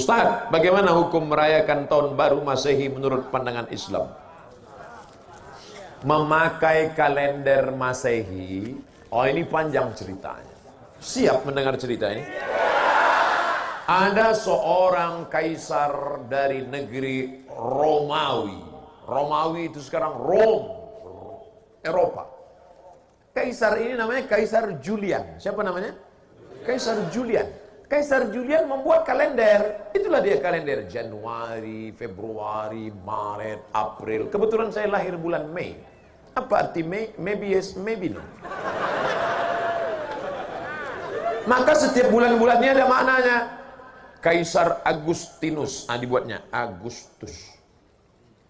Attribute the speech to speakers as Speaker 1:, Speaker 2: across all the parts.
Speaker 1: Ustaz, bagaimana hukum merayakan tahun baru Masehi menurut pandangan Islam? Memakai kalender Masehi, oh ini panjang ceritanya. Siap mendengar cerita ini? Ada seorang kaisar dari negeri Romawi. Romawi itu sekarang Rome, Eropa. Kaisar ini namanya Kaisar Julian. Siapa namanya? Kaisar Julian. Kaisar Julian membuat kalender. Itulah dia kalender Januari, Februari, Maret, April. Kebetulan saya lahir bulan Mei. Apa arti Mei? Maybe yes, maybe no. Maka setiap bulan-bulannya ada maknanya. Kaisar Agustinus, dibuatnya Agustus.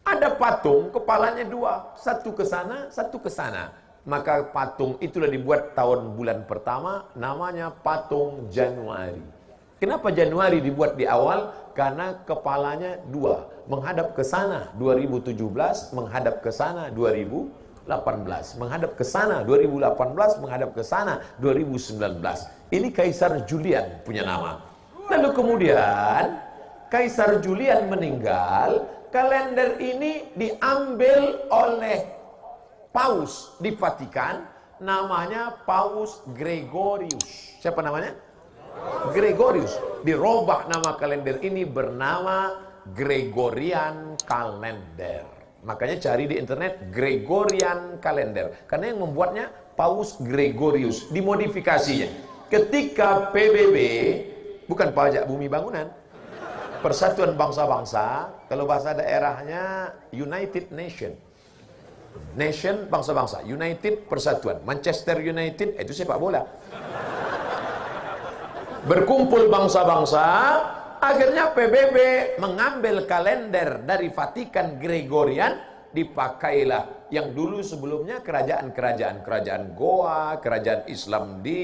Speaker 1: Ada patung, kepalanya dua, satu ke sana, satu ke sana. Maka patung itulah dibuat tahun bulan pertama, namanya patung Januari. Kenapa Januari dibuat di awal? Karena kepalanya dua, menghadap ke sana 2017, menghadap ke sana 2018, menghadap ke sana 2018, menghadap ke sana 2019. Ini Kaisar Julian punya nama. Lalu kemudian Kaisar Julian meninggal, kalender ini diambil oleh Paus di Vatikan, namanya Paus Gregorius. Siapa namanya? Gregorius. Dirubah nama kalender ini bernama Gregorian Calendar. Makanya cari di internet Gregorian Calendar. Karena yang membuatnya Paus Gregorius. Dimodifikasinya. Ketika PBB, bukan pajak bumi bangunan, Persatuan Bangsa-Bangsa, kalau bahasa daerahnya United Nation. Nation, bangsa-bangsa. United, persatuan. Manchester United, itu sepak bola. Berkumpul bangsa-bangsa, akhirnya PBB mengambil kalender dari Vatikan Gregorian, dipakailah yang dulu sebelumnya kerajaan Goa, kerajaan Islam di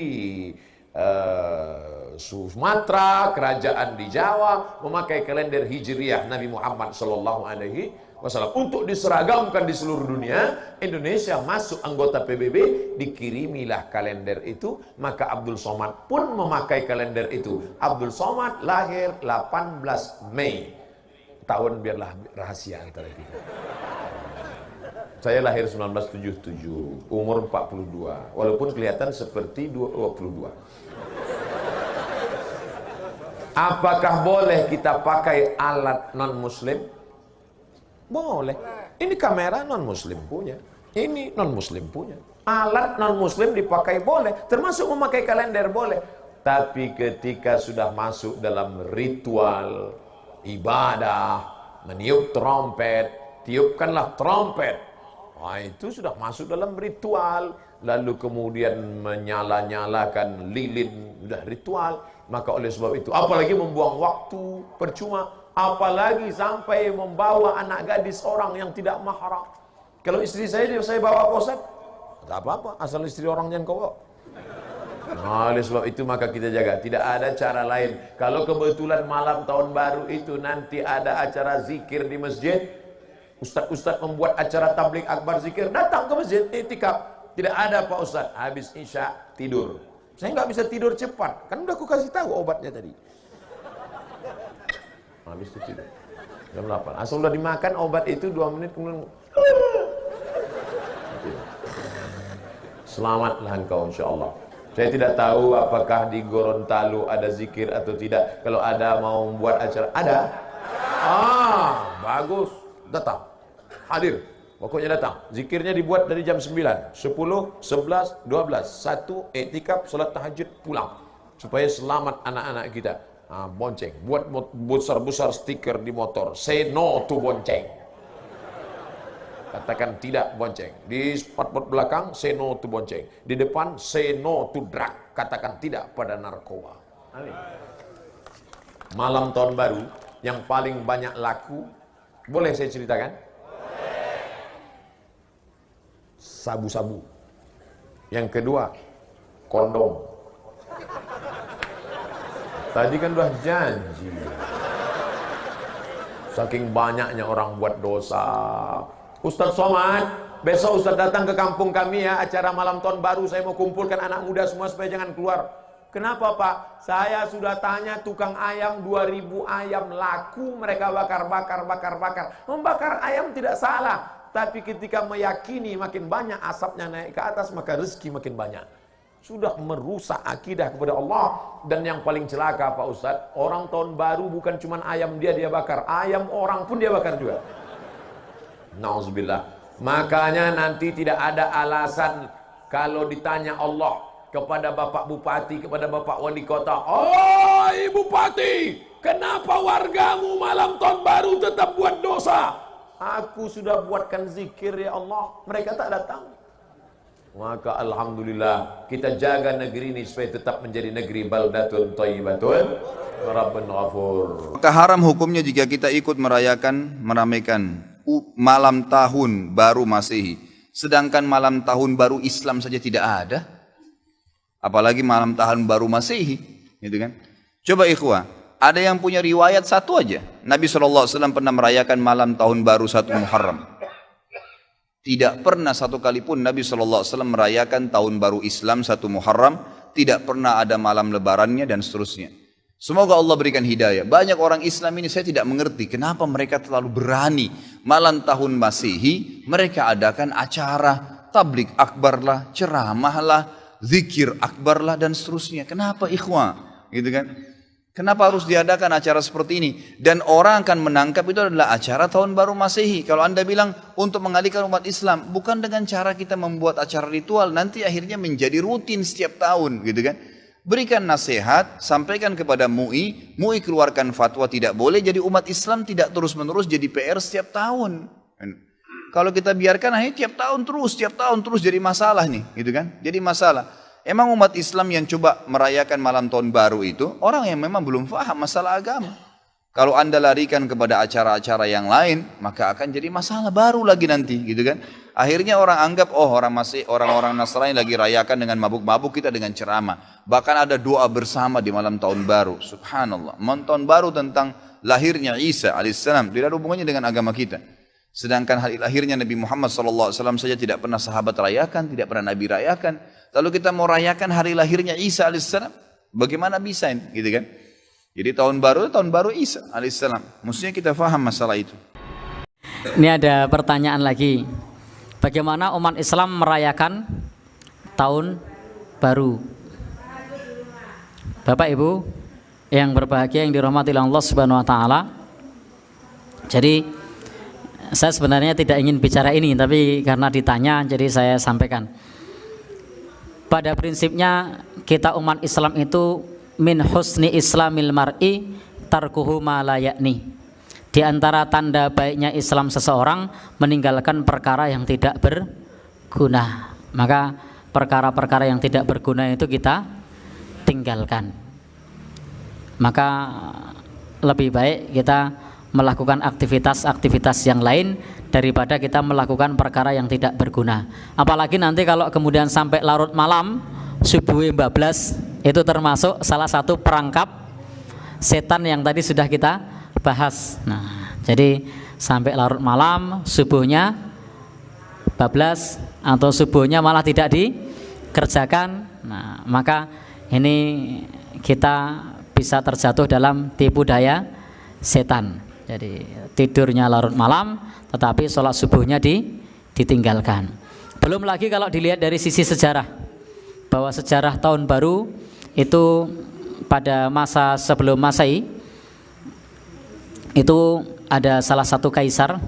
Speaker 1: Sumatera, kerajaan di Jawa memakai kalender Hijriah Nabi Muhammad SAW. Untuk diseragamkan di seluruh dunia, Indonesia masuk anggota PBB, dikirimilah kalender itu. Maka Abdul Somad pun memakai kalender itu. Abdul Somad lahir 18 Mei. Tahun biarlah rahasia antara kita. Saya lahir 1977, umur 42. Walaupun kelihatan seperti 22. Apakah boleh kita pakai alat non-muslim? Boleh. Ini kamera non-muslim punya. Ini non-muslim punya. Alat non-muslim dipakai boleh. Termasuk memakai kalender boleh. Tapi ketika sudah masuk dalam ritual ibadah, meniup trompet, tiupkanlah trompet. Wah, itu sudah masuk dalam ritual. Lalu kemudian menyala-nyalakan lilin, sudah ritual. Maka oleh sebab itu, apalagi membuang waktu percuma. Apalagi sampai membawa anak gadis orang yang tidak mahram. Kalau istri saya bawa Pak Ustaz, tak apa-apa, asal istri orang jangan kau bawa. Oleh sebab itu maka kita jaga. Tidak ada cara lain. Kalau kebetulan malam tahun baru itu nanti ada acara zikir di masjid, ustaz-ustaz membuat acara tabligh akbar zikir, datang ke masjid, iktikaf. Tidak ada Pak Ustaz, habis isya tidur. Saya nggak bisa tidur cepat, kan udah aku kasih tahu obatnya tadi. Habis itu tidur jam 8. Asal udah dimakan obat itu 2 menit kemudian selamatlah engkau insyaallah. Saya tidak tahu apakah di Gorontalo ada zikir atau tidak. Kalau ada mau membuat acara, ada? Bagus. Datang. Hadir. Pokoknya datang. Zikirnya dibuat dari jam 9, 10, 11, 12. 1 iktikaf, salat tahajud, pulang. Supaya selamat anak-anak kita. Bonceng, buat besar-besar stiker di motor, say no to bonceng, katakan tidak bonceng. Di spot belakang, say no to bonceng. Di depan, say no to drug, katakan tidak pada narkoba. Amin. Malam tahun baru yang paling banyak laku, boleh saya ceritakan? Sabu-sabu. Yang kedua, kondom. Tadi kan udah janji. Saking banyaknya orang buat dosa. Ustaz Somad, besok Ustaz datang ke kampung kami ya, acara malam tahun baru. Saya mau kumpulkan anak muda semua supaya jangan keluar. Kenapa Pak? Saya sudah tanya tukang ayam, 2000 ayam laku, mereka bakar. Membakar ayam tidak salah, tapi ketika meyakini makin banyak asapnya naik ke atas, maka rezeki makin banyak. Sudah merusak akidah kepada Allah. Dan yang paling celaka Pak Ustadz, orang tahun baru bukan cuma ayam dia bakar, ayam orang pun dia bakar juga. Nauzubillah. Makanya nanti tidak ada alasan kalau ditanya Allah kepada Bapak Bupati, kepada Bapak Wali Kota, "Oh Bupati, kenapa wargamu malam tahun baru tetap buat dosa?" Aku sudah buatkan zikir ya Allah, mereka tak datang. Maka alhamdulillah kita jaga negeri ini supaya tetap menjadi negeri baldatun thayyibatun rabbun ghafur.
Speaker 2: Maka haram hukumnya jika kita ikut meramaikan malam tahun baru Masehi, sedangkan malam tahun baru Islam saja tidak ada, apalagi malam tahun baru Masehi, gitu kan? Coba ikhwah, ada yang punya riwayat satu aja, Nabi SAW pernah merayakan malam tahun baru 1 Muharram. Tidak pernah satu kali pun Nabi SAW merayakan tahun baru Islam 1 Muharram, tidak pernah ada malam lebarannya dan seterusnya. Semoga Allah berikan hidayah. Banyak orang Islam ini saya tidak mengerti kenapa mereka terlalu berani malam tahun Masehi mereka adakan acara tablik akbar lah, ceramah lah, zikir akbar lah dan seterusnya. Kenapa ikhwah? Gitu kan? Kenapa harus diadakan acara seperti ini? Dan orang akan menangkap itu adalah acara tahun baru Masehi. Kalau Anda bilang untuk mengalihkan umat Islam, bukan dengan cara kita membuat acara ritual, nanti akhirnya menjadi rutin setiap tahun, gitu kan? Berikan nasihat, sampaikan kepada MUI, MUI keluarkan fatwa tidak boleh, jadi umat Islam tidak terus-menerus jadi PR setiap tahun. Kalau kita biarkan akhirnya tiap tahun terus jadi masalah nih, gitu kan? Jadi masalah. Emang umat Islam yang coba merayakan malam tahun baru itu orang yang memang belum faham masalah agama. Kalau Anda larikan kepada acara-acara yang lain, maka akan jadi masalah baru lagi nanti, gitu kan? Akhirnya orang anggap, oh orang-orang Nasrani lagi rayakan dengan mabuk-mabuk, kita dengan ceramah. Bahkan ada doa bersama di malam tahun baru. Subhanallah. Malam tahun baru tentang lahirnya Isa alaihissalam tidak ada hubungannya dengan agama kita. Sedangkan hari lahirnya Nabi Muhammad SAW saja tidak pernah sahabat rayakan, tidak pernah Nabi rayakan. Lalu kita mau rayakan hari lahirnya Isa alaihissalam, bagaimana bisa ini, gitu kan? Jadi tahun baru Isa alaihissalam. Mestinya kita faham masalah itu.
Speaker 3: Ini ada pertanyaan lagi. Bagaimana umat Islam merayakan tahun baru? Bapak Ibu yang berbahagia yang dirahmati Allah Subhanahu wa taala. Jadi saya sebenarnya tidak ingin bicara ini, tapi karena ditanya jadi saya sampaikan. Pada prinsipnya kita umat Islam itu min husni islamil mar'i tarkuhu ma la yakni. Di antara tanda baiknya Islam seseorang meninggalkan perkara yang tidak berguna. Maka perkara-perkara yang tidak berguna itu kita tinggalkan. Maka lebih baik kita melakukan aktivitas-aktivitas yang lain daripada kita melakukan perkara yang tidak berguna. Apalagi nanti kalau kemudian sampai larut malam, subuh 14, itu termasuk salah satu perangkap setan yang tadi sudah kita bahas. Nah, jadi sampai larut malam, subuhnya 14 atau subuhnya malah tidak dikerjakan. Nah, maka ini kita bisa terjatuh dalam tipu daya setan. Jadi tidurnya larut malam, tetapi sholat subuhnya ditinggalkan. Belum lagi kalau dilihat dari sisi sejarah, bahwa sejarah tahun baru itu pada masa sebelum Masehi itu ada salah satu kaisar,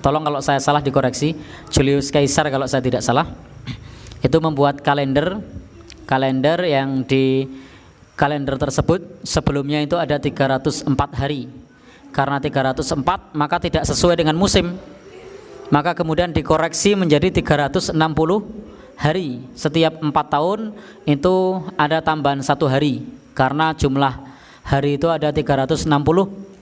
Speaker 3: tolong kalau saya salah dikoreksi, Julius Caesar kalau saya tidak salah, itu membuat kalender yang di kalender tersebut sebelumnya itu ada 304 hari. Karena 304 maka tidak sesuai dengan musim, maka kemudian dikoreksi menjadi 360 hari. Setiap 4 tahun itu ada tambahan 1 hari, karena jumlah hari itu ada 360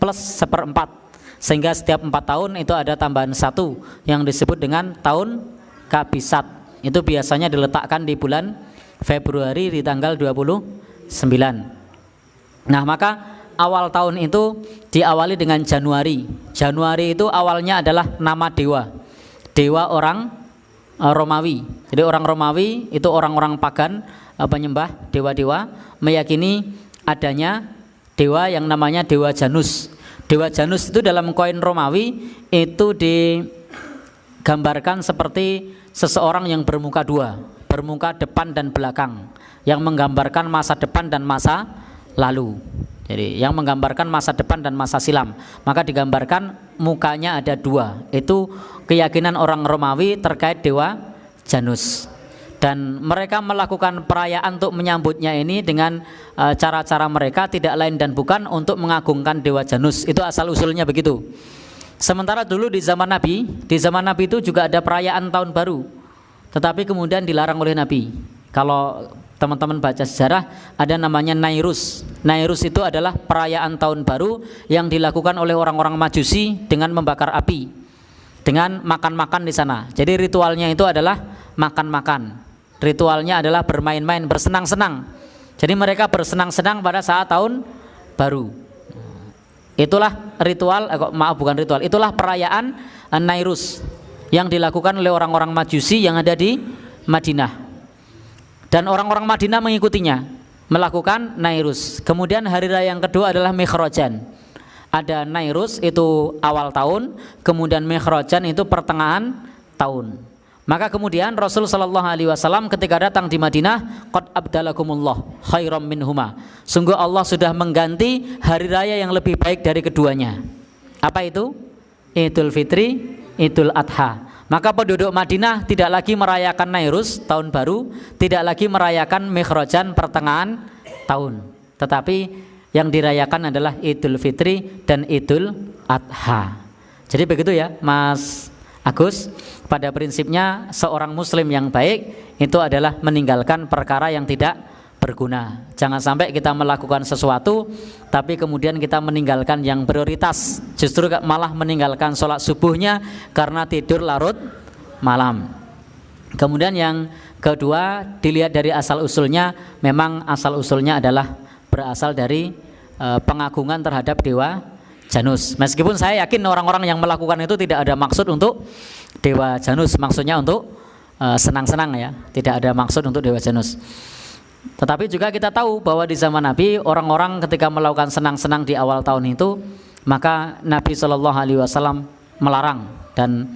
Speaker 3: plus 1/4, sehingga setiap 4 tahun itu ada tambahan 1 yang disebut dengan tahun Kabisat. Itu biasanya diletakkan di bulan Februari di tanggal 29. Nah, maka awal tahun itu diawali dengan Januari. Januari itu awalnya adalah nama dewa orang Romawi. Jadi orang Romawi itu orang-orang pagan, penyembah dewa-dewa, meyakini adanya dewa yang namanya dewa Janus. Dewa Janus itu dalam koin Romawi itu digambarkan seperti seseorang yang bermuka dua, bermuka depan dan belakang, yang menggambarkan masa depan dan masa lalu. Jadi yang menggambarkan masa depan dan masa silam. Maka digambarkan mukanya ada dua. Itu keyakinan orang Romawi terkait dewa Janus. Dan mereka melakukan perayaan untuk menyambutnya ini dengan cara-cara mereka, tidak lain dan bukan untuk mengagungkan dewa Janus. Itu asal usulnya begitu. Sementara dulu di zaman Nabi itu juga ada perayaan tahun baru, tetapi kemudian dilarang oleh Nabi. Kalau teman-teman baca sejarah, ada namanya Nairus. Nairus itu adalah perayaan tahun baru yang dilakukan oleh orang-orang Majusi dengan membakar api, dengan makan-makan di sana. Jadi ritualnya itu adalah makan-makan. Ritualnya adalah bermain-main, bersenang-senang. Jadi mereka bersenang-senang pada saat tahun baru. Itulah ritual, itulah perayaan Nairus yang dilakukan oleh orang-orang Majusi yang ada di Madinah. Dan orang-orang Madinah mengikutinya, melakukan Nairus. Kemudian hari raya yang kedua adalah Mikhrajan. Ada Nairus itu awal tahun, kemudian Mikhrajan itu pertengahan tahun. Maka kemudian Rasul sallallahu alaihi wasallam ketika datang di Madinah, qad abdalakumullah khairam minhuma. Sungguh Allah sudah mengganti hari raya yang lebih baik dari keduanya. Apa itu? Idul Fitri, Idul Adha. Maka penduduk Madinah tidak lagi merayakan Nairus tahun baru, tidak lagi merayakan Mikhrajan pertengahan tahun, tetapi yang dirayakan adalah Idul Fitri dan Idul Adha. Jadi begitu ya Mas Agus. Pada prinsipnya seorang muslim yang baik itu adalah meninggalkan perkara yang tidak berguna. Jangan sampai kita melakukan sesuatu tapi kemudian kita meninggalkan yang prioritas, justru malah meninggalkan sholat subuhnya karena tidur larut malam. Kemudian yang kedua, dilihat dari asal usulnya. Memang asal usulnya adalah berasal dari pengagungan terhadap dewa Janus. Meskipun saya yakin orang-orang yang melakukan itu tidak ada maksud untuk dewa Janus, maksudnya untuk senang-senang ya, tidak ada maksud untuk dewa Janus. Tetapi juga kita tahu bahwa di zaman Nabi, orang-orang ketika melakukan senang-senang di awal tahun itu, maka Nabi Shallallahu Alaihi Wasallam melarang dan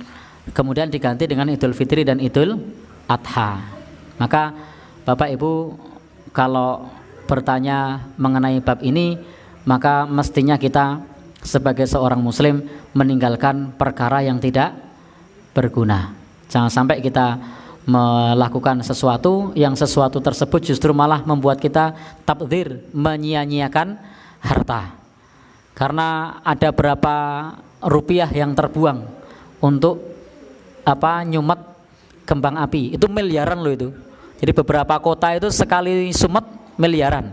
Speaker 3: kemudian diganti dengan Idul Fitri dan Idul Adha. Maka Bapak Ibu kalau bertanya mengenai bab ini, maka mestinya kita sebagai seorang muslim meninggalkan perkara yang tidak berguna. Jangan sampai kita melakukan sesuatu yang sesuatu tersebut justru malah membuat kita tabdzir, menyia-nyiakan harta. Karena ada berapa rupiah yang terbuang untuk nyumet kembang api, itu miliaran loh itu. Jadi beberapa kota itu sekali sumet miliaran.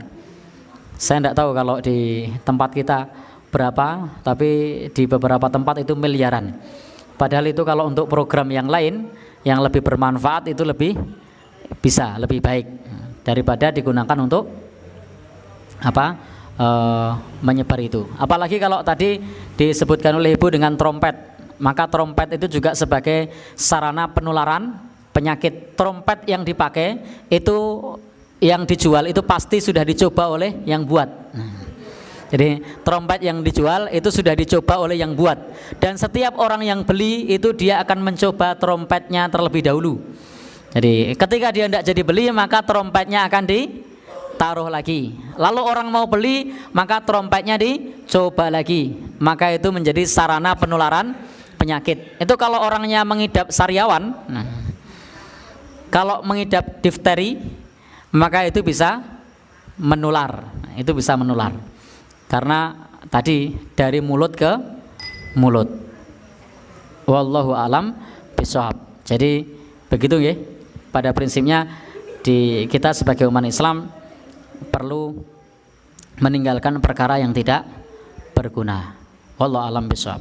Speaker 3: Saya tidak tahu kalau di tempat kita berapa, tapi di beberapa tempat itu miliaran. Padahal itu kalau untuk program yang lain yang lebih bermanfaat itu lebih baik daripada digunakan untuk menyebar itu. Apalagi kalau tadi disebutkan oleh Ibu dengan trompet, maka trompet itu juga sebagai sarana penularan penyakit. Trompet yang dipakai itu, yang dijual itu pasti sudah dicoba oleh yang buat. Jadi trompet yang dijual itu sudah dicoba oleh yang buat, dan setiap orang yang beli itu dia akan mencoba trompetnya terlebih dahulu. Jadi ketika dia tidak jadi beli, maka trompetnya akan ditaruh lagi. Lalu orang mau beli, maka trompetnya dicoba lagi. Maka itu menjadi sarana penularan penyakit. Itu kalau orangnya mengidap sariawan, kalau mengidap difteri, maka itu bisa menular. Itu bisa menular. Karena tadi dari mulut ke mulut. Wallahu alam bishawab. Jadi begitu ya. Pada prinsipnya kita sebagai umat Islam perlu meninggalkan perkara yang tidak berguna. Wallahu alam bishawab.